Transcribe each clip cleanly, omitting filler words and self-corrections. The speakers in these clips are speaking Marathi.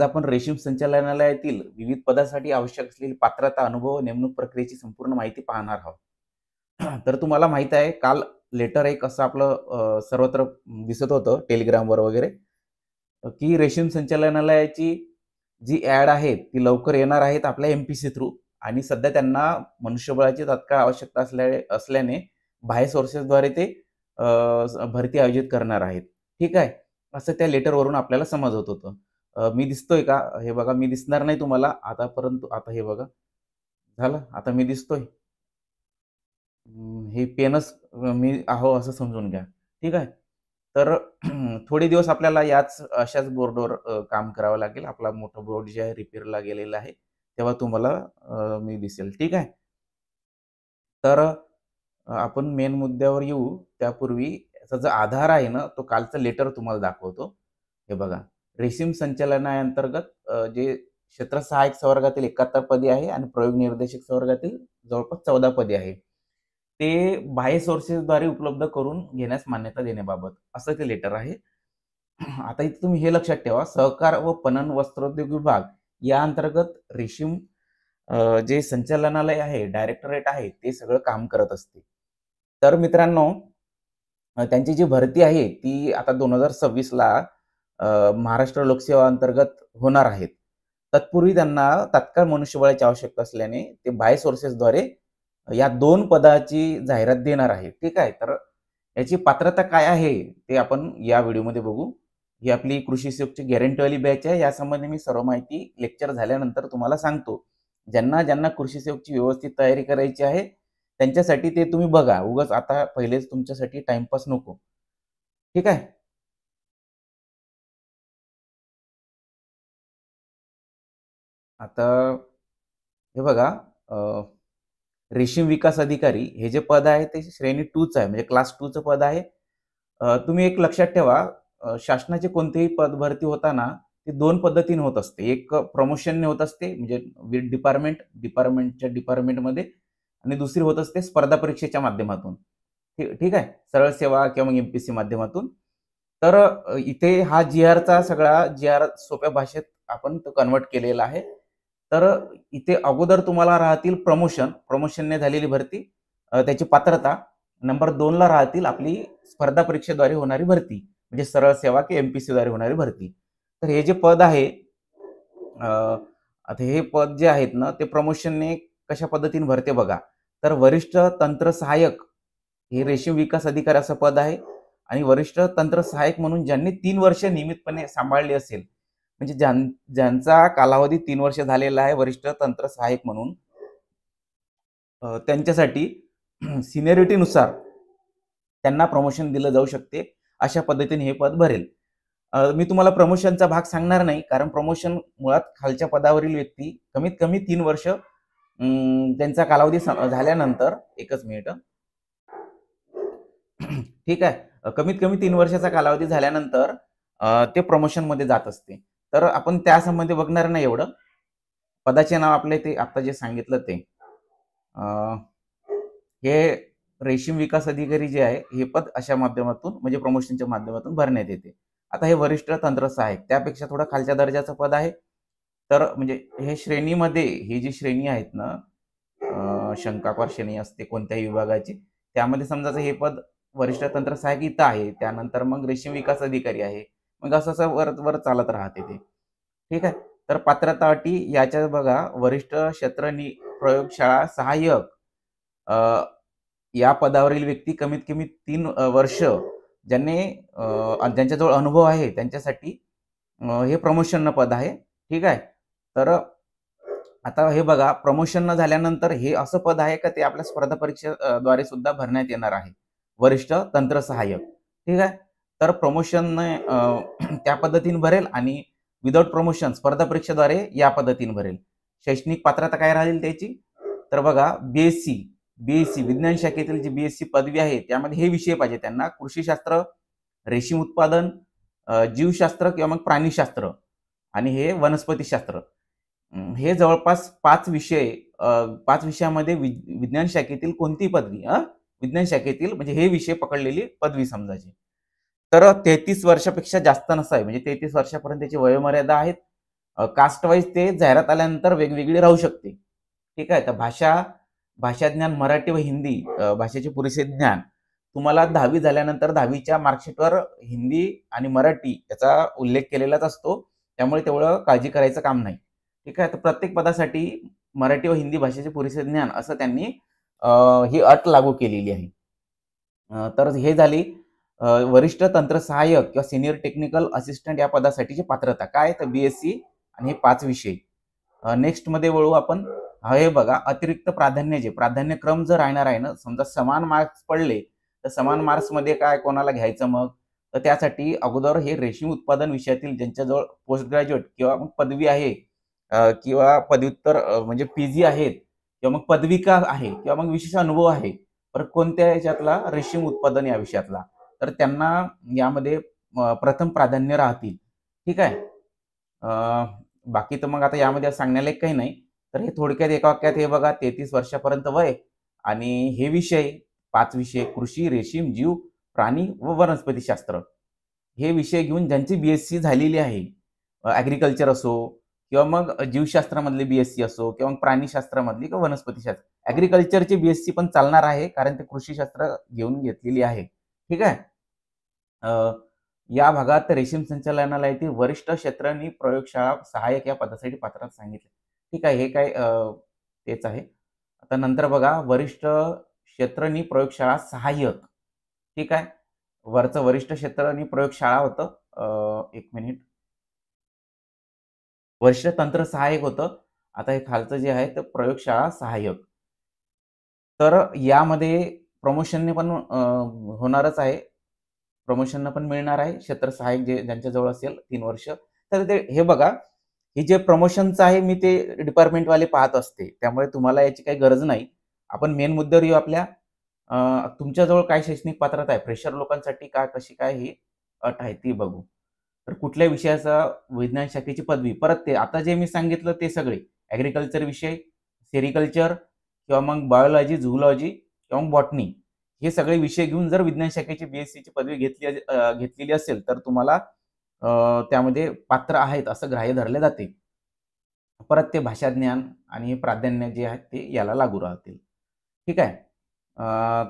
आपण रेशीम संचालनालयातील विविध पदासाठी आवश्यक असलेली पात्रता, अनुभव, नेमणूक प्रक्रियेची संपूर्ण माहिती पाहणार आहोत. तर तुम्हाला माहीत आहे काल लेटर एक असं आपलं सर्वत्र दिसत होतं टेलिग्रामवर वगैरे, की रेशीम संचालनालयाची जी ॲड आहे ती लवकर येणार आहेत आपल्या एम-पी-सी थ्रू आणि सध्या त्यांना मनुष्यबळाची तात्काळ आवश्यकता असल्याने बाह्य सोर्सेसद्वारे ते भरती आयोजित करणार आहेत. ठीक आहे. असं त्या लेटरवरून आपल्याला समजत होतं. मी दिसतोय का? हे बघा मी दिसणार नाही तुम्हाला आता, परंतु आता हे बघा झालं. आता मी दिसतोय. हे पेनच मी आहो असं समजून घ्या. ठीक आहे. तर थोडे दिवस आपल्याला याच अशाच बोर्डवर काम करावं लागेल. आपला मोठा बोर्ड जे आहे रिपेअरला गेलेला आहे. तेव्हा तुम्हाला मी दिसेल. ठीक आहे. तर आपण मेन मुद्द्यावर येऊ. त्यापूर्वी याचा जो आधार आहे ना, तो कालचं लेटर तुम्हाला दाखवतो. हे बघा. रेशीम संचालनालयाअंतर्गत जे क्षेत्र सहाय्यक संवर्गातील 71 पदे आहे आणि प्रयोग निर्देशक संवर्गातील जवळपास 14 पदे आहे. ते बाह्य सोर्सेसद्वारे उपलब्ध करून घेण्यास मान्यता देण्याबाबत असं ते लेटर आहे. आता इथे तुम्ही हे लक्षात ठेवा, सहकार व पणन वस्त्रोद्योग विभाग या अंतर्गत रेशीम जे संचालनालय आहे, डायरेक्टरेट आहे, ते सगळं काम करत असते. तर मित्रांनो, त्यांची जी भरती आहे, ती आता 2026ला महाराष्ट्र लोकसेवा अंतर्गत होणार आहेत. तत्पूर्वी त्यांना तात्काळ मनुष्यबळाची आवश्यकता असल्याने ते बाह्य सोर्सेसद्वारे या 2 पदाची जाहिरात देणार आहे. ठीक आहे. तर याची पात्रता काय आहे, ते आपण या व्हिडिओमध्ये बघू. ही आपली कृषी सेवकची गॅरंटीवाली बॅच आहे. यासंबंधी मी सर्व माहिती लेक्चर झाल्यानंतर तुम्हाला सांगतो. ज्यांना कृषी सेवकची व्यवस्थित तयारी करायची आहे, त्यांच्यासाठी ते तुम्ही बघा. उगाच आता पहिलेच तुमच्यासाठी टाईमपास नको. ठीक आहे. आता हे बघा, रेशीम विकास अधिकारी हे जे पद आहे ते श्रेणी 2चं आहे, म्हणजे क्लास 2चं पद आहे. तुम्ही एक लक्षात ठेवा, शासनाचे कोणतेही पद भरती होताना ते 2 पद्धतीने होत असते. एक प्रमोशनने होत असते, म्हणजे विथ डिपार्टमेंटच्या डिपार्टमेंटमध्ये, आणि दुसरी होत असते स्पर्धा परीक्षेच्या माध्यमातून. ठीक आहे. सरळ सेवा किंवा मग एम-पी-सी माध्यमातून. तर इथे हा जी-आरचा सगळा जी-आर सोप्या भाषेत आपण तो कन्व्हर्ट केलेला आहे. तर इथे अगोदर तुम्हाला राहतील प्रमोशनने झालेली भरती, त्याची पात्रता. नंबर 2ला राहतील आपली स्पर्धा परीक्षेद्वारे होणारी भरती, म्हणजे सरळ सेवा की एम-पी-सीद्वारे होणारी भरती. तर हे जे पद आहे, अ, आता हे पद जे आहेत ना, ते प्रमोशनने कशा पद्धतीने भरते बघा. तर वरिष्ठ तंत्र सहाय्यक हे रेशीम विकास अधिकारी असं पद आहे आणि वरिष्ठ तंत्र सहाय्यक म्हणून ज्यांनी 3 वर्ष नियमितपणे सांभाळली असेल, म्हणजे ज्यांचा कालावधी 3 वर्ष झालेला आहे वरिष्ठ तंत्र सहाय्यक म्हणून, त्यांच्यासाठी सिनियरिटीनुसार त्यांना प्रमोशन दिलं जाऊ शकते. अशा पद्धतीने हे पद भरेल. मी तुम्हाला प्रमोशनचा भाग सांगणार नाही, कारण प्रमोशन मुळात खालच्या पदावरील व्यक्ती कमीत कमी 3 वर्ष त्यांचा कालावधी झाल्यानंतर, एकच मिनिट ठीक आहे. कमीत कमी 3 वर्षाचा कालावधी झाल्यानंतर ते प्रमोशनमध्ये जात असते. तर आपण त्यासंबंधी बघणार नाही एवढं. पदाचे नाव आपले ते आता जे सांगितलं ते. अ, हे रेशीम विकास अधिकारी जे आहे, हे पद अशा माध्यमातून, म्हणजे प्रमोशनच्या माध्यमातून भरण्यात येते. आता हे वरिष्ठ तंत्र सहाय्यक त्यापेक्षा थोडं खालच्या दर्जाचं पद आहे. तर म्हणजे हे श्रेणीमध्ये, ही जी श्रेणी आहेत ना, शंकाकार श्रेणी असते कोणत्याही विभागाची, त्यामध्ये समजायचं हे पद वरिष्ठ तंत्र सहाय्यक इथं आहे. त्यानंतर मग रेशीम विकास अधिकारी आहे. मग असं वर वर चालत राहते ते. ठीक आहे. तर पात्रता अटी याच्यात बघा, वरिष्ठ क्षेत्र प्रयोगशाळा सहाय्यक, या पदावरील व्यक्ती कमीत कमी 3 वर्ष ज्यांनी ज्यांच्याजवळ अनुभव आहे त्यांच्यासाठी हे प्रमोशन पद आहे. ठीक आहे. तर आता हे बघा, प्रमोशन न झाल्यानंतर हे असं पद आहे का ते आपल्या स्पर्धा परीक्षे द्वारे सुद्धा भरण्यात येणार आहे. वरिष्ठ तंत्र सहाय्यक. ठीक आहे. तर प्रमोशन त्या पद्धतीने भरेल आणि विदाऊट प्रमोशन स्पर्धा परीक्षेद्वारे या पद्धतीने भरेल. शैक्षणिक पात्रता काय राहील त्याची? तर बघा, बी विज्ञान शाखेतील जी बी पदवी आहे त्यामध्ये हे विषय पाहिजे त्यांना: कृषीशास्त्र, रेशीम उत्पादन, जीवशास्त्र किंवा मग प्राणीशास्त्र आणि हे वनस्पतीशास्त्र. हे जवळपास 5 विषय, 5 विषयामध्ये विज्ञान शाखेतील कोणतीही पदवी, विज्ञान शाखेतील म्हणजे हे विषय पकडलेली पदवी समजायची. तर 33 वर्षापेक्षा जास्त नसावी, म्हणजे 33 वर्षापर्यंत त्याची वयोमर्यादा आहेत. कास्ट वाईज ते जाहिरात आल्यानंतर वेगवेगळी राहू शकते. ठीक आहे. तर भाषा ज्ञान मराठी व हिंदी भाषेचे पुरेसे ज्ञान तुम्हाला 10वी झाल्यानंतर 10वीच्या मार्कशीटवर हिंदी आणि मराठी याचा उल्लेख केलेलाच असतो. त्यामुळे तेवढं काळजी करायचं काम नाही. ठीक आहे. तर प्रत्येक पदासाठी मराठी व हिंदी भाषेचे पुरेसे ज्ञान असं त्यांनी ही अट लागू केलेली आहे. तर हे झाली वरिष्ठ तंत्र सहाय्यक किंवा सिनियर टेक्निकल असिस्टंट या पदासाठीची पात्रता. काय तर BSc आणि हे 5 विषय. नेक्स्ट मध्ये वळू आपण. हे बघा, अतिरिक्त प्राधान्य जे प्राधान्यक्रम जर राहणार आहे ना, समजा समान मार्क्स पडले तर समान मार्क्स मध्ये काय कोणाला घ्यायचं मग, तर त्यासाठी अगोदर हे रेशीम उत्पादन विषयातील ज्यांच्याजवळ पोस्ट ग्रॅज्युएट किंवा मग पदवी आहे किंवा पदव्युत्तर म्हणजे PG आहेत किंवा मग पदविका आहे किंवा मग विशेष अनुभव आहे, तर कोणत्या याच्यातला रेशीम उत्पादन या विषयातला, तर त्यांना यामध्ये प्रथम प्राधान्य राहतील. ठीक आहे. बाकी तर मग आता यामध्ये सांगण्याला काही नाही. तर हे थोडक्यात एका वाक्यात हे बघा, 33 वर्षापर्यंत वय आणि हे विषय 5 विषय कृषी, रेशीम, जीव, प्राणी व वनस्पतीशास्त्र हे विषय घेऊन ज्यांची BSc झालेली आहे, ॲग्रिकल्चर असो किंवा मग जीवशास्त्रामधले BSc असो किंवा मग प्राणीशास्त्रामधली किंवा वनस्पतीशास्त्र. ॲग्रिकल्चरची BSc पण चालणार आहे कारण ते कृषीशास्त्र घेऊन घेतलेली आहे. ठीक आहे. या भागात रेशीम संचालनालयातील वरिष्ठ क्षेत्रनी प्रयोगशाळा सहाय्यक या पदासाठी पात्रता सांगितली. ठीक आहे. हे काय तेच आहे. आता नंतर बघा, वरिष्ठ क्षेत्रनी प्रयोगशाळा सहाय्यक. ठीक आहे. वरचं वरिष्ठ क्षेत्रनी प्रयोगशाळा होतं. एक मिनिट. वरिष्ठ तंत्र सहाय्यक होतं. आता हे खालचं जे आहे ते प्रयोगशाळा सहाय्यक. तर यामध्ये प्रमोशनने पण होणारच आहे. प्रमोशननं पण मिळणार आहे. क्षेत्र सहाय्यक जे ज्यांच्याजवळ असेल 3 वर्ष. तर ते हे बघा, हे जे प्रमोशनचं आहे मी ते डिपार्टमेंटवाले पाहत असते. त्यामुळे तुम्हाला याची काही गरज नाही. आपण मेन मुद्द्यावर येऊ आपल्या. तुमच्याजवळ काय शैक्षणिक पात्रता आहे? फ्रेशर लोकांसाठी कशी काय ही अट आहे ती बघू. तर कुठल्या विषयाचा विज्ञान शाखेची पदवी, परत ते आता जे मी सांगितलं ते सगळे ॲग्रिकल्चर विषय, सेरिकल्चर किंवा मग बायोलॉजी, झूलॉजी किंवा मग बॉटनी हे सगळे विषय घेऊन जर विज्ञान शाखेची BScची पदवी घेतलेली असेल तर तुम्हाला त्यामध्ये पात्र आहेत असं ग्राह्य धरले जाते. परत ते भाषा ज्ञान आणि प्राधान्य जे आहेत ते याला लागू राहतील. ठीक आहे.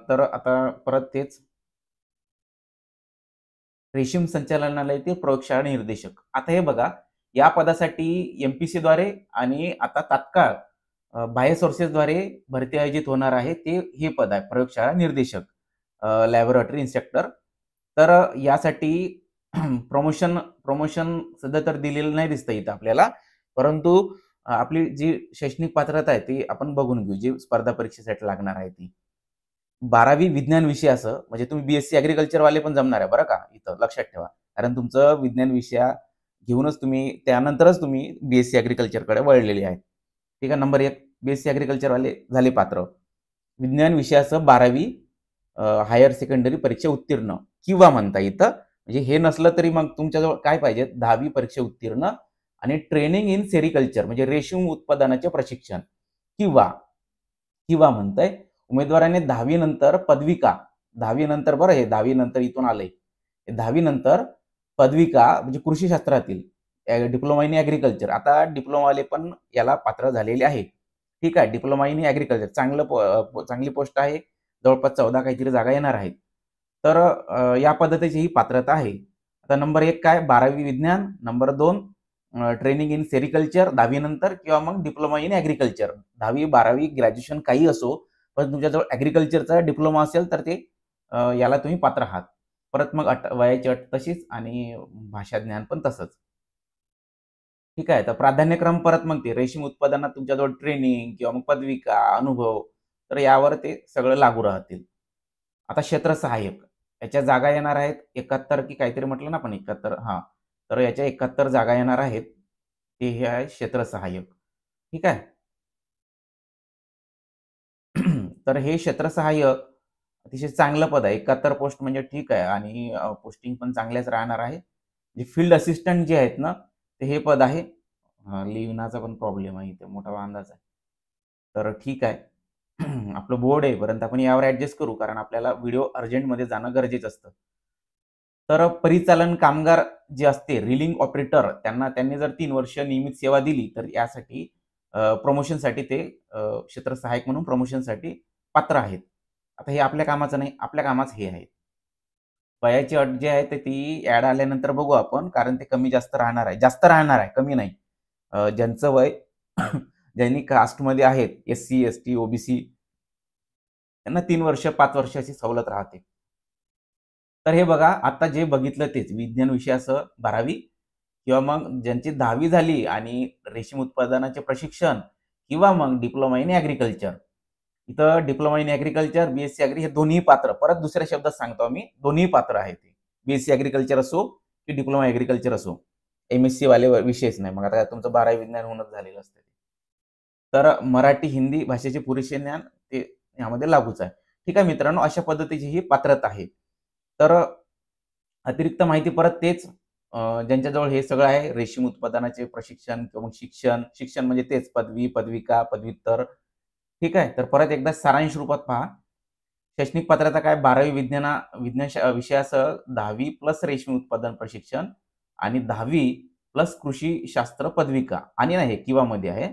तर आता परत तेच रेशीम संचालनालयातील प्रयोगशाळा निर्देशक. आता हे बघा, या पदासाठी MPSCद्वारे आणि आता तात्काळ बाह्य सोर्सेसद्वारे भरती आयोजित होणार आहे. ते हे पद आहे प्रयोगशाळा निर्देशक, लॅबोरेटरी इन्स्पेक्टर. तर यासाठी प्रमोशन प्रमोशन सध्या तर दिलेलं नाही दिसतं इथं आपल्याला. परंतु आपली जी शैक्षणिक पात्रता आहे ती आपण बघून घेऊ, जी स्पर्धा परीक्षेसाठी लागणार आहे ती. 12वी विज्ञान विषय असं म्हणजे तुम्ही BSc ॲग्रिकल्चर वाले पण जमणार आहे बरं का, इथं लक्षात ठेवा. कारण तुमचं विज्ञान विषय घेऊनच त्यानंतरच तुम्ही BSc ॲग्रिकल्चरकडे वळलेले आहेत. ठीक आहे. नंबर 1 BSc ॲग्रिकल्चर वाले झाले पात्र. विज्ञान विषयाचं 12वी हायर सेकंडरी परीक्षा उत्तीर्ण किंवा म्हणता येतं. म्हणजे हे नसलं तरी मग तुमच्याजवळ काय पाहिजे, 10वी परीक्षा उत्तीर्ण आणि ट्रेनिंग इन सेरिकल्चर म्हणजे रेशीम उत्पादनाचे प्रशिक्षण किंवा किंवा म्हणताय उमेदवाराने 10वी नंतर पदविका, 10वी नंतर बरं, हे 10वी नंतर इथून आलंय. 10वी नंतर पदविका म्हणजे कृषीशास्त्रातील डिप्लोमा इन ॲग्रिकल्चर. आता डिप्लोमावाले पण याला पात्र झालेले आहेत. ठीक आहे. डिप्लोमा इन ॲग्रिकल्चर चांगली पोस्ट आहे. जवळपास 14 काहीतरी जागा येणार आहेत. तर या पद्धतीची ही पात्रता आहे. आता नंबर 1 काय, 12वी विज्ञान. नंबर 2 ट्रेनिंग इन सेरिकल्चर 10वी नंतर किंवा मग डिप्लोमा इन ॲग्रिकल्चर. 10वी, 12वी, ग्रॅज्युएशन काही असो, पण तुमच्याजवळ ॲग्रिकल्चरचा डिप्लोमा असेल तर ते याला तुम्ही पात्र आहात. परत मग वयाची अट तशीच आणि भाषा ज्ञान पण तसंच. ठीक आहे. तर प्राधान्यक्रम परत मग ते रेशीम उत्पादनात तुमच्याजवळ ट्रेनिंग किंवा मग पदविका, अनुभव, तर यावर ते सगळं लागू राहतील. आता क्षेत्र सहाय्यक याच्या जागा येणार आहेत 71 की काहीतरी म्हटलं ना आपण 71, हां. तर याच्या 71 जागा येणार आहेत. ते हे आहे क्षेत्र सहाय्यक. ठीक आहे. तर हे क्षेत्र सहाय्यक अतिशय चांगलं पद आहे. 71 पोस्ट म्हणजे ठीक आहे आणि पोस्टिंग पण चांगल्याच राहणार आहे. जे फील्ड असिस्टंट जे आहेत ना, ते हे पद आहे. लिव्हनाचा पण प्रॉब्लेम आहे इथे, मोठा वांदाच आहे. तर ठीक आहे. आपलं बोर्ड आहे, परंतु आपण यावर ॲडजस्ट करू कारण आपल्याला व्हिडिओ अर्जंटमध्ये जाणं गरजेचं असतं. तर परिचालन कामगार जे असते रिलिंग ऑपरेटर त्यांनी जर 3 वर्ष नियमित सेवा दिली तर यासाठी प्रमोशनसाठी ते क्षेत्र सहाय्यक म्हणून प्रमोशनसाठी पात्र आहेत. आता हे आपल्या कामाचं नाही, आपल्या कामाचं हे आहे. वयाची अट जी आहे तर ती ॲड आल्यानंतर बघू आपण, कारण ते कमी जास्त राहणार आहे. जास्त राहणार आहे, कमी नाही. ज्यांचं वय ज्यांनी कास्टमध्ये आहेत, एस-सी, एस-टी, ओ-बी-सी त्यांना 3 वर्ष, 5 वर्षाची सवलत राहते. तर हे बघा, आता जे बघितलं तेच विज्ञान विषयासह 12वी किंवा मग ज्यांची 10वी झाली आणि रेशीम उत्पादनाचे प्रशिक्षण किंवा मग डिप्लोमा इन ॲग्रीकल्चर. इथं diploma in agriculture, BSc agri हे दोन्ही पात्र. परत दुसऱ्या शब्दात सांगतो आम्ही, दोन्ही पात्र आहेत ते. बी-एस-सी ॲग्रीकल्चर असो की डिप्लोमा ॲग्रीकल्चर असो. एम-एस-सी वाले विषयच नाही. मग आता तुमचं 12वी विज्ञान होऊनच झालेलं असतं. तर मराठी, हिंदी भाषेचे पुरेसे ज्ञान ते यामध्ये लागूच आहे. ठीक आहे मित्रांनो, अशा पद्धतीची ही पात्रता आहे. तर अतिरिक्त माहिती परत तेच ज्यांच्याजवळ हे सगळं आहे, रेशीम उत्पादनाचे प्रशिक्षण किंवा मग शिक्षण म्हणजे तेच पदवी, पदविका, पदव्युत्तर. ठीक आहे. तर परत एकदा सारांश रूपात पहा. शैक्षणिक पात्रता काय 12वी विज्ञान विषयासह 10वी प्लस रेशीम उत्पादन प्रशिक्षण आणि 10वी प्लस कृषी शास्त्र पदविका आणि नाही किंवा मध्ये आहे.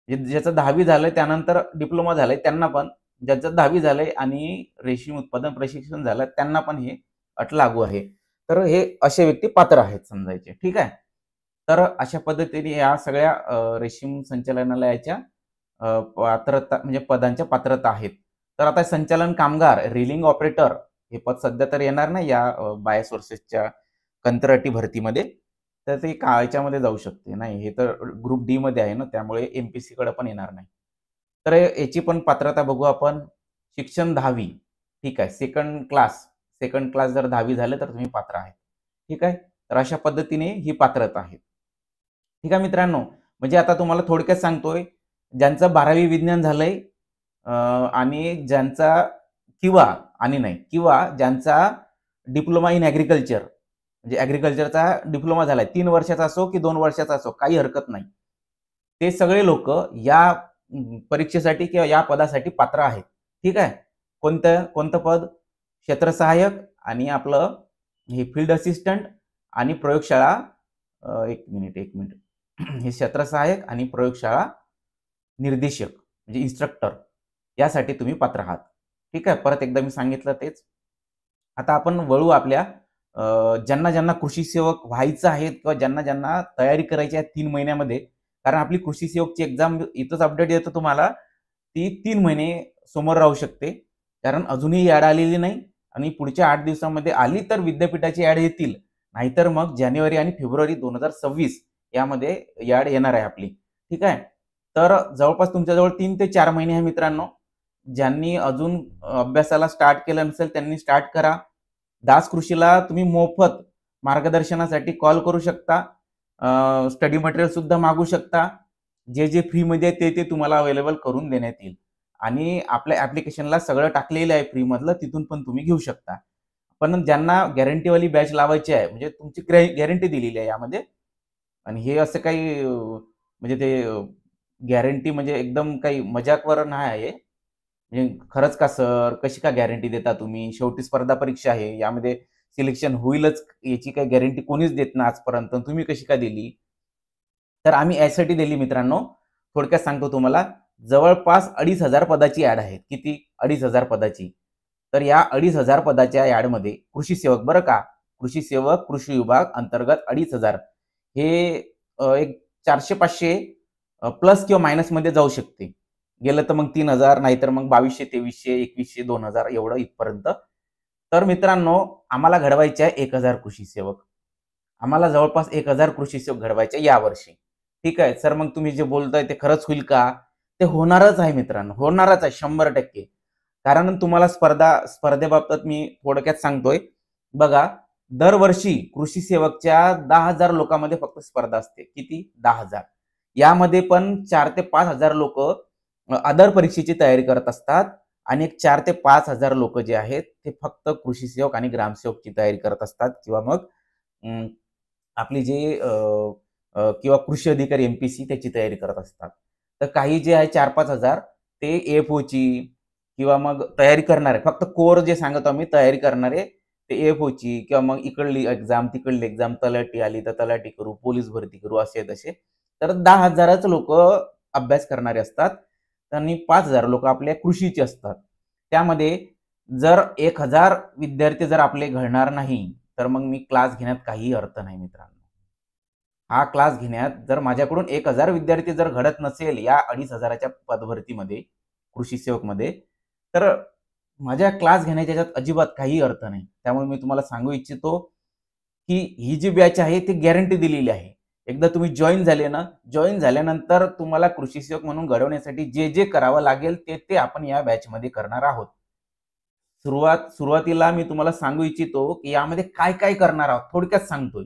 ज्याचं 10वी झालंय त्यानंतर डिप्लोमा झालाय त्यांना पण, ज्याचं 10वी झालंय आणि रेशीम उत्पादन प्रशिक्षण झालं त्यांना पण हे अट लागू आहे. तर हे असे व्यक्ती पात्र आहेत समजायचे. ठीक आहे. तर अशा पद्धतीने या सगळ्या रेशीम संचालनालयाच्या पात्रता म्हणजे पदांच्या पात्रता आहेत. तर आता संचालन कामगार, रीलिंग ऑपरेटर हे पद सध्या तर येणार नाही या बायोसोर्सेसच्या कंत्राटी भरतीमध्ये. तर ते याच्यामध्ये जाऊ शकते. नाही, हे तर ग्रुप डी मध्ये आहे ना, त्यामुळे एम-पी-सी-कडे पण येणार नाही. तर याची पण पात्रता बघू आपण. शिक्षण 10वी. ठीक आहे. सेकंड क्लास जर 10वी झालं तर तुम्ही पात्र आहे. ठीक आहे. तर अशा पद्धतीने ही पात्रता आहे. ठीक आहे मित्रांनो. म्हणजे आता तुम्हाला थोडक्यात सांगतोय, ज्यांचं 12वी विज्ञान झालंय आणि ज्यांचा किंवा ज्यांचा डिप्लोमा इन ॲग्रीकल्चर म्हणजे ॲग्रीकल्चरचा डिप्लोमा झालाय 3 वर्षाचा असो की 2 वर्षाचा असो काही हरकत नाही. ते सगळे लोकं या परीक्षेसाठी किंवा या पदासाठी पात्र आहेत. ठीक आहे. कोणतं पद? क्षेत्र सहाय्यक आणि आपलं हे फील्ड असिस्टंट आणि प्रयोगशाळा 1 मिनिट. हे क्षेत्र सहाय्यक आणि प्रयोगशाळा निर्देशक म्हणजे इन्स्ट्रक्टर यासाठी तुम्ही पात्र आहात. ठीक आहे. परत एकदा मी सांगितलं तेच. आता आपण वळू आपल्या ज्यांना कृषी सेवक व्हायचं आहे किंवा ज्यांना तयारी करायची आहे 3 महिन्यामध्ये, कारण आपली कृषी सेवकची एक्झाम इथंच अपडेट येतं तुम्हाला. ती 3 महिने समोर राहू शकते. कारण अजूनही ॲड आलेली नाही आणि पुढच्या 8 दिवसामध्ये आली तर विद्यापीठाची ॲड येतील. नाहीतर मग जानेवारी आणि फेब्रुवारी 2026 यामध्ये ॲड येणार आहे आपली. ठीक आहे. तर जवळपास तुमच्याजवळ 3 ते 4 महिने आहे मित्रांनो. ज्यांनी अजून अभ्यासाला स्टार्ट केलं नसेल त्यांनी स्टार्ट करा. दास कृषीला तुम्ही मोफत मार्गदर्शनासाठी कॉल करू शकता. स्टडी मटेरियल सुद्धा मागू शकता. जे फ्रीमध्ये आहे ते तुम्हाला अवेलेबल करून देण्यात येईल. आणि आपल्या ॲप्लिकेशनला सगळं टाकलेलं आहे फ्रीमधलं, तिथून पण तुम्ही घेऊ शकता. पण ज्यांना गॅरंटीवाली बॅच लावायची आहे, म्हणजे तुमची गॅरंटी दिलेली आहे यामध्ये. आणि हे असं काही म्हणजे ते गॅरंटी म्हणजे एकदम काही मजाकवर नाही आहे. म्हणजे खरंच का सर? कशी का गॅरंटी देता तुम्ही? शेवटी स्पर्धा परीक्षा आहे. यामध्ये सिलेक्शन होईलच याची काही गॅरंटी कोणीच देत नाही आजपर्यंत. तुम्ही कशी का दिली? तर आम्ही यासाठी दिली मित्रांनो. थोडक्यात सांगतो तुम्हाला. जवळपास 2,500 पदाची ॲड आहे. किती? 2,500 पदाची. तर या 2,500 पदाच्या ॲडमध्ये कृषी सेवक बरं का? कृषी सेवक, कृषी विभाग अंतर्गत 2,500 हे एक 400-500 प्लस किंवा मायनसमध्ये जाऊ शकते. गेलं तर मग 3,000 नाहीतर मग 2,200, 2,300, 2,100, 2,000 एवढं इथपर्यंत. तर मित्रांनो, आम्हाला घडवायचे आहे 1,000 कृषी सेवक. आम्हाला जवळपास 1,000 कृषी सेवक घडवायचे यावर्षी. ठीक आहे. सर मग तुम्ही जे बोलताय ते खरंच होईल का? ते होणारच आहे मित्रांनो, होणारच आहे 100%. कारण तुम्हाला स्पर्धेबाबत मी थोडक्यात सांगतोय. बघा, दरवर्षी कृषी सेवकच्या 10,000 लोकांमध्ये फक्त स्पर्धा असते. किती? 10,000. यामध्ये पण 4 ते 5,000 लोकं अदर परीक्षेची तयारी करत असतात आणि एक 4 ते 5,000 लोकं जे आहेत ते फक्त कृषी सेवक आणि ग्रामसेवकची तयारी करत असतात किंवा मग आपली जे किंवा कृषी अधिकारी एम-पी-सी त्याची तयारी करत असतात. तर काही जे आहे 4-5,000 ते एफ-ओची किंवा मग तयारी करणारे फक्त कोर जे सांगतो आम्ही तयारी करणारे ते AFOची किंवा मग इकडली एक्झाम, तिकडली एक्झाम, तलाठी आली तर तलाठी करू, पोलीस भरती करू, असे तसे. तर 10,000च लोकं अभ्यास करणारे असतात आणि 5,000 लोकं आपल्या कृषीचे असतात. त्यामध्ये जर 1,000 विद्यार्थी जर आपले घडणार नाही, तर मग मी क्लास घेण्यात काहीही अर्थ नाही मित्रांनो. हा क्लास घेण्यात जर माझ्याकडून 1,000 विद्यार्थी जर घडत नसेल या 2,500च्या पदभरतीमध्ये, कृषी सेवकमध्ये, तर माझ्या क्लास घेण्याच्या ह्याच्यात अजिबात काही अर्थ नाही. त्यामुळे मी तुम्हाला सांगू इच्छितो, की ही जी बॅच आहे ती गॅरंटी दिलेली आहे. एकदा तुम्ही जॉइन झाले ना, जॉइन झाल्यानंतर तुम्हाला कृषी सेवक म्हणून घडवण्यासाठी जे करावं लागेल ते आपण या बॅचमध्ये करणार आहोत. सुरुवातीला मी तुम्हाला सांगू इच्छितो, की यामध्ये काय-काय करणार आहोत थोडक्यात सांगतोय.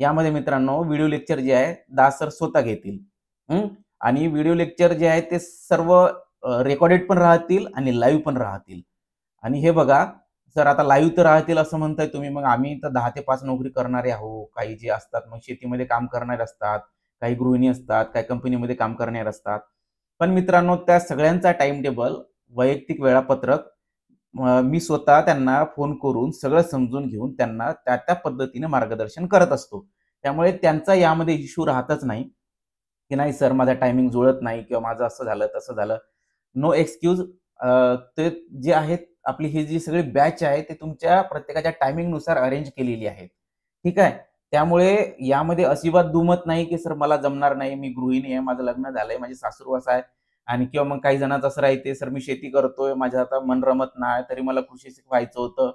यामध्ये मित्रांनो व्हिडिओ लेक्चर जे आहे दास सर स्वतः घेतील. आणि व्हिडिओ लेक्चर जे आहे ते सर्व रेकॉर्डेड पण राहतील आणि लाईव्ह पण राहतील. आणि हे बघा, सर आता लाईव्ह तर राहतील असं म्हणताय तुम्ही, मग आम्ही तर 10 ते 5 नोकरी करणारे आहोत. काही जे असतात मग शेतीमध्ये काम करणारे असतात, काही गृहिणी असतात, काही कंपनीमध्ये काम करणारे असतात. पण मित्रांनो त्या सगळ्यांचा टाईम टेबल, वैयक्तिक वेळापत्रक मी स्वतः त्यांना फोन करून सगळं समजून घेऊन त्यांना त्या पद्धतीने मार्गदर्शन करत असतो. त्यामुळे त्यांचा यामध्ये इश्यू राहतच नाही, की नाही सर माझा टायमिंग जुळत नाही किंवा माझं असं झालं, तसं झालं. No excuse. ते जे आहेत आपली ही जी सगळी बॅच आहे ते तुमच्या प्रत्येकाच्या टायमिंगनुसार अरेंज केलेली आहे. ठीक आहे. त्यामुळे यामध्ये अजिबात दुमत नाही, की सर मला जमणार नाही, मी गृहिणी आहे, माझं लग्न झालंय, माझी सासूरवास आहे आणि किंवा मग काही जणांचं असं राहते, सर मी शेती करतोय, माझं आता मन रमत नाही, तरी मला कृषी सेवक व्हायचं होतं.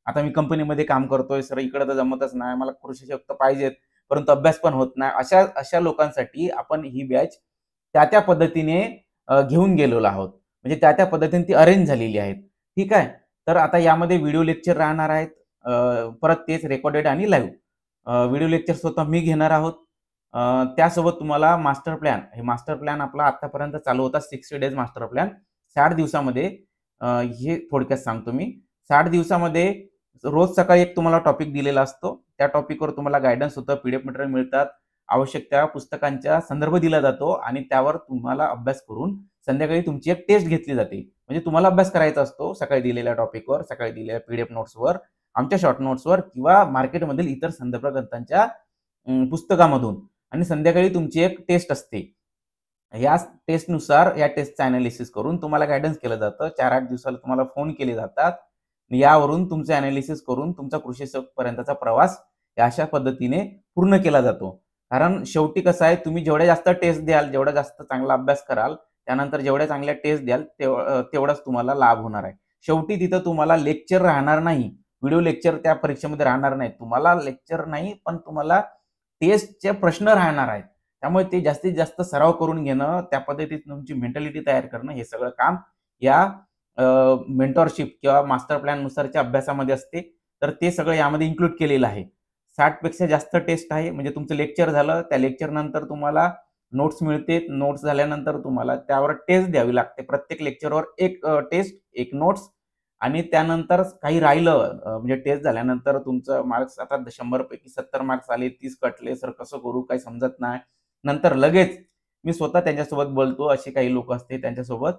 आता मी कंपनीमध्ये काम करतोय, सर इकडे तर जमतच नाही, मला कृषी सेवक तर पाहिजेत, परंतु अभ्यास पण होत नाही. अशा अशा लोकांसाठी आपण ही बॅच त्या पद्धतीने घेऊन गेलेलो आहोत. म्हणजे त्या पद्धतीने ती अरेंज झालेली आहे. ठीक आहे. तर आता यामध्ये व्हिडिओ लेक्चर राहणार आहेत. परत तेच रेकॉर्डेड आणि लाईव्ह. व्हिडिओ लेक्चर स्वतः मी घेणार आहोत. त्यासोबत तुम्हाला मास्टर प्लॅन, हे मास्टर प्लॅन आपला आतापर्यंत चालू होता 60 डेज मास्टर प्लॅन. 60 दिवसामध्ये हे थोडक्यात सांगतो मी. 60 दिवसामध्ये रोज सकाळी एक तुम्हाला टॉपिक दिलेला असतो. त्या टॉपिकवर तुम्हाला गाईडन्स होतं, पीडीएफ मटेरियल मिळतात. आवश्यक त्या पुस्तकांचा संदर्भ दिला जातो आणि त्यावर तुम्हाला अभ्यास करून संध्याकाळी तुमची एक टेस्ट घेतली जाते. म्हणजे तुम्हाला अभ्यास करायचा असतो सकाळी दिलेल्या टॉपिकवर, सकाळी दिलेल्या पीडीएफ नोट्सवर, आमच्या शॉर्ट नोट्सवर किंवा मार्केटमधील इतर संदर्भ ग्रंथांच्या पुस्तकामधून आणि संध्याकाळी तुमची एक टेस्ट असते. या टेस्टनुसार या टेस्टचं एनालिसिस करून तुम्हाला गाईडन्स केलं जातं. 4-8 दिवसाला तुम्हाला फोन केले जातात. यावरून तुमचं एनालिसिस करून तुमचा कृषी सेवकपर्यंतचा प्रवास या अशा पद्धतीने पूर्ण केला जातो. कारण शेवटी कसं आहे, तुम्ही जेवढ्या जास्त टेस्ट द्याल, जेवढा जास्त चांगला अभ्यास कराल, त्यानंतर जेवढ्या चांगल्या टेस्ट द्याल तेवढाच तुम्हाला लाभ होणार आहे. शेवटी तिथं तुम्हाला लेक्चर राहणार नाही. व्हिडिओ लेक्चर त्या परीक्षेमध्ये राहणार नाही. तुम्हाला लेक्चर नाही, पण तुम्हाला टेस्टचे प्रश्न राहणार आहेत. त्यामुळे ते जास्तीत जास्त सराव करून घेणं, त्या पद्धतीने तुमची मेंटॅलिटी तयार करणं, हे सगळं काम या मेंटॉरशिप किंवा मास्टर प्लॅन नुसारच्या अभ्यासामध्ये असते. तर ते सगळं यामध्ये इन्क्लूड केलेलं आहे. 60 पेक्षा जास्त टेस्ट आहे. म्हणजे तुमचं लेक्चर झालं, त्या लेक्चर नंतर तुम्हाला नोट्स मिळते. नोट्स झाल्यानंतर तुम्हाला त्यावर टेस्ट द्यावी लागते. प्रत्येक लेक्चरवर एक टेस्ट, एक नोट्स आणि त्यानंतर काही राहिलं म्हणजे टेस्ट झाल्यानंतर तुमचं मार्क्स आता 100 पैकी 70 मार्क्स आले, 30 कटले, सर कसं करू काही समजत नाही. नंतर लगेच मी स्वतः त्यांच्यासोबत बोलतो. असे काही लोक असते त्यांच्यासोबत.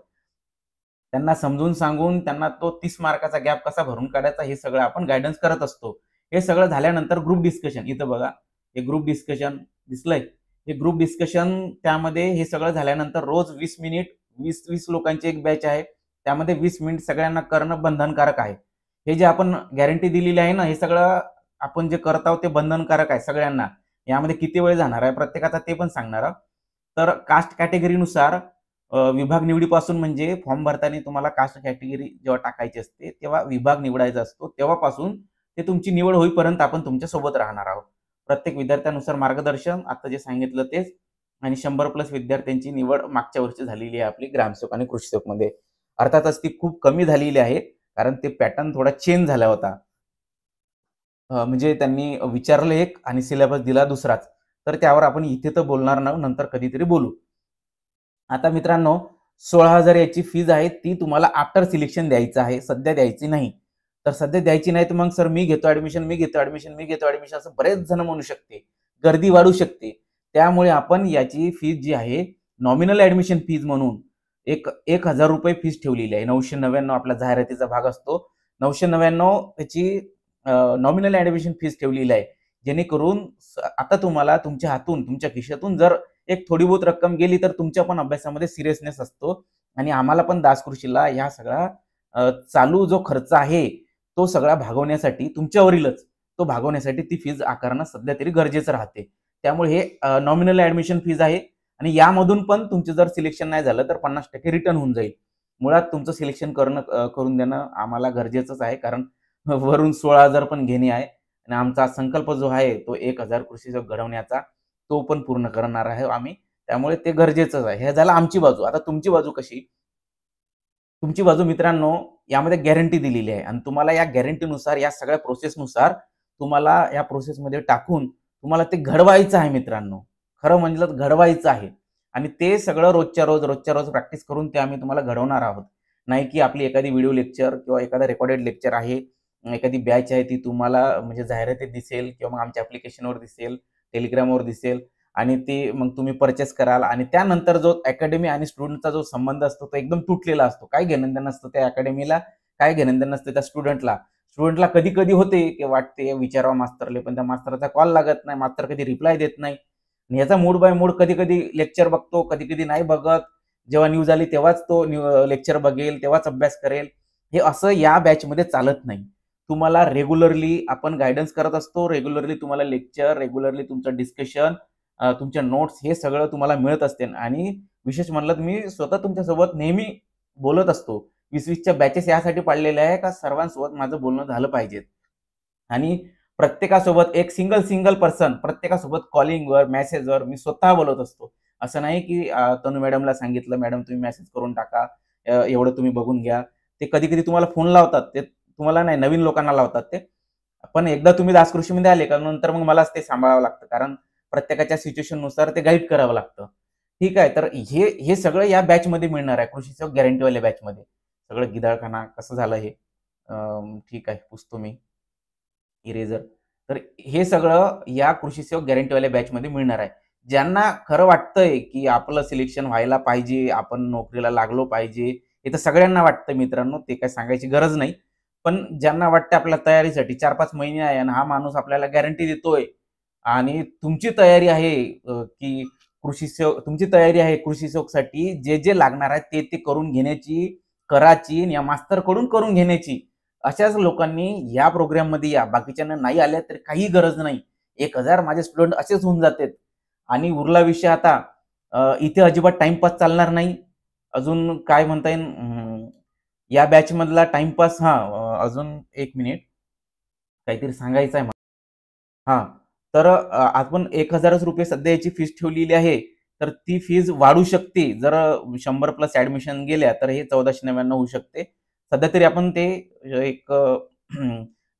त्यांना समजून सांगून त्यांना तो 30 मार्काचा गॅप कसा भरून काढायचा हे सगळं आपण गाईडन्स करत असतो. हे सगळं झाल्यानंतर ग्रुप डिस्कशन, इथं बघा हे ग्रुप डिस्कशन दिसलंय. हे ग्रुप डिस्कशन त्यामध्ये हे सगळं झाल्यानंतर रोज 20 मिनिट 20-20 लोकांची एक बॅच आहे. त्यामध्ये 20 मिनिट सगळ्यांना करणं बंधनकारक आहे. हे जे आपण गॅरंटी दिलेली आहे ना, हे सगळं आपण जे करत आहोत ते बंधनकारक आहे सगळ्यांना. यामध्ये किती वेळ जाणार आहे प्रत्येकाचा ते पण सांगणार आहोत. तर कास्ट कॅटेगरीनुसार विभाग निवडीपासून म्हणजे फॉर्म भरताना तुम्हाला कास्ट कॅटेगरी जेव्हा टाकायची असते तेव्हा विभाग निवडायचा असतो. तेव्हापासून ते तुमची निवड होईपर्यंत आपण तुमच्या सोबत राहणार आहोत. प्रत्येक विद्यार्थ्यानुसार मार्गदर्शन आता जे सांगितलं तेच आणि 100+ विद्यार्थ्यांची निवड मागच्या वर्षी झालेली आहे आपली ग्रामसेवक आणि कृषी सेवकमध्ये. अर्थातच ती खूप कमी झालेली आहे कारण ते पॅटर्न थोडा चेंज झाला होता. म्हणजे त्यांनी विचारलं एक आणि सिलेबस दिला दुसराच. तर त्यावर आपण इथे तर बोलणार नाही, नंतर कधीतरी बोलू. आता मित्रांनो 16,000 याची फीज आहे, ती तुम्हाला आफ्टर सिलेक्शन द्यायचं आहे, सध्या द्यायची नाही. तर सध्या द्यायची नाही तर मग सर मी घेतो ॲडमिशन, मी घेतो ॲडमिशन, मी घेतो ॲडमिशन असं बरेच जण म्हणू शकते. गर्दी वाढू शकते. त्यामुळे आपण याची फीज जी आहे नॉमिनल ॲडमिशन फीज म्हणून एक ₹1,000 फीज ठेवलेली आहे. 999 आपला जाहिरातीचा भाग असतो. 999 त्याची नॉमिनल ऍडमिशन फीस ठेवलेली आहे, जेणेकरून आता तुम्हाला तुमच्या हातून तुमच्या खिशातून जर एक थोडी बहुत रक्कम गेली तर तुमच्या पण अभ्यासामध्ये सिरियसनेस असतो आणि आम्हाला पण दासकृषीला ह्या सगळा चालू जो खर्च आहे तो सगळा भागवण्यासाठी तुमच्यावरीलच तो भागवण्यासाठी ती फीज आकारणं सध्या तरी गरजेचं राहते. त्यामुळे हे नॉमिनल ऍडमिशन फीज आहे आणि यामधून पण तुमचं जर सिलेक्शन नाही झालं तर 50% रिटर्न होऊन जाईल. मुळात तुमचं सिलेक्शन करून देणं आम्हाला गरजेचंच आहे, कारण वरून 16,000 पण घेणे आहे आणि आमचा संकल्प जो आहे तो 1,000 कृषी सेवक घडवण्याचा तो पण पूर्ण करणार आहे आम्ही. त्यामुळे ते गरजेचंच आहे. हे झालं आमची बाजू. आता तुमची बाजू कशी? तुमची बाजू मित्रांनो यामध्ये गॅरंटी दिलेली आहे आणि तुम्हाला या गॅरंटीनुसार या सगळ्या प्रोसेसनुसार तुम्हाला या प्रोसेसमध्ये टाकून तुम्हाला ते घडवायचं आहे मित्रांनो. खरं म्हणलं तर घडवायचं आहे आणि ते सगळं रोजच्या रोज प्रॅक्टिस करून ते आम्ही तुम्हाला घडवणार आहोत. नाही की आपली एखादी व्हिडिओ लेक्चर किंवा एखादा रेकॉर्डेड लेक्चर आहे, एखादी बॅच आहे ती तुम्हाला म्हणजे जाहिरातीत दिसेल किंवा मग आमच्या ॲप्लिकेशनवर दिसेल, टेलिग्रामवर दिसेल आणि ते मग तुम्ही परचेस कराल आणि त्यानंतर जो अकॅडमी आणि स्टुडंटचा जो संबंध असतो तो एकदम तुटलेला असतो. काय घेणं-देणं नसतं त्या अकॅडमीला, काय घेणं-देणं नसतं त्या स्टुडंटला. स्टुडंटला कधी-कधी होते की वाटते विचारावं मास्तरले, पण त्या मास्तराचा कॉल लागत नाही, मास्तर कधी रिप्लाय देत नाही. आणि याचा मूड बाय मूड कधी-कधी लेक्चर बघतो, कधी-कधी नाही बघत. जेव्हा न्यूज आली तेव्हाच तो लेक्चर बघेल, तेव्हाच अभ्यास करेल. हे असं या बॅचमध्ये चालत नाही. तुम्हाला रेग्युलरली आपण गाईडन्स करत असतो, रेग्युलरली तुम्हाला लेक्चर, रेग्युलरली तुमचं डिस्कशन, तुमच्या नोट्स हे सगळं तुम्हाला मिळत असते आणि विशेष म्हणलं तर मी स्वतः तुमच्यासोबत नेहमी बोलत असतो. 20-20च्या बॅचेस यासाठी पाडलेल्या आहे का सर्वांसोबत माझं बोलणं झालं पाहिजे आणि प्रत्येकासोबत एक सिंगल पर्सन प्रत्येकासोबत कॉलिंगवर, मेसेजवर मी स्वतः बोलत असतो. असं नाही की तनू मॅडमला सांगितलं, मॅडम तुम्ही मेसेज करून टाका, एवढं तुम्ही बघून घ्या. ते कधी-कधी तुम्हाला फोन लावतात. ते तुम्हाला नाही, नवीन लोकांना लावतात ते. पण एकदा तुम्ही दासकृषीमध्ये आले का नंतर मग मलाच ते सांभाळावं लागतं. कारण प्रत्येकाच्या सिच्युएशननुसार ते गाईड करावं लागतं. ठीक आहे. तर हे सगळं या बॅचमध्ये मिळणार आहे. कृषी सेवक गॅरंटीवाल्या बॅचमध्ये. सगळं गिधाळखाना कसं झालं हे? ठीक आहे. पुसतो मी इरेजर. तर हे सगळं या कृषी सेवक गॅरंटीवाल्या बॅचमध्ये मिळणार आहे. ज्यांना खरं वाटतंय, की आपलं सिलेक्शन व्हायला पाहिजे, आपण नोकरीला लागलो पाहिजे, हे तर सगळ्यांना वाटतं मित्रांनो, ते काही सांगायची गरज नाही. पण ज्यांना वाटतं आपल्या तयारीसाठी 4-5 महिने आहे आणि हा माणूस आपल्याला गॅरंटी देतोय आणि तुमची तयारी आहे की तुमची तयारी आहे कृषी सेवकसाठी जे लागणार आहे ते करून घेण्याची, कराची आणि या मास्तरकडून करून घेण्याची. अशाच लोकांनी या प्रोग्राममध्ये या. बाकीच्यांना नाही आल्या तर काही गरज नाही. 1,000 माझे स्टुडंट असेच होऊन जातात. आणि उरला विषय आता इथे अजिबात टाईमपास चालणार नाही. अजून काय म्हणता येईल या बॅचमधला टाईमपास अजून 1 मिनिट काहीतरी सांगायचं आहे मला. हां. तर आपण ₹1,000च सध्या याची फीस ठेवलेली आहे. तर ती फीज वाढू शकते. जर 100 प्लस ॲडमिशन गेल्या तर हे 1499 होऊ शकते. सध्या तरी आपण ते एक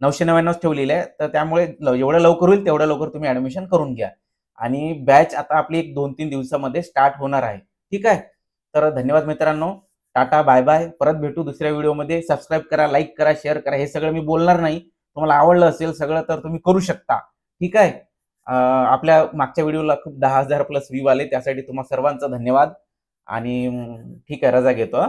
999च ठेवलेलं आहे. तर त्यामुळे जेवढं लवकर होईल तेवढ्या लवकर तुम्ही ॲडमिशन करून घ्या. आणि बॅच आता आपली एक 2-3 दिवसामध्ये स्टार्ट होणार आहे. ठीक आहे? तर धन्यवाद मित्रांनो. टाटा, बाय-बाय. परत भेटू दुसऱ्या व्हिडिओमध्ये. सबस्क्राईब करा, लाईक करा, शेअर करा. हे सगळं मी बोलणार नाही. तुम्हाला आवडलं असेल सगळं तर तुम्ही करू शकता. ठीक आहे. आपल्या मागच्या व्हिडिओला खूप 10,000 प्लस व्ह्यू आले त्यासाठी तुम्हा सर्वांचा धन्यवाद आणि ठीक आहे, रजा घेतो.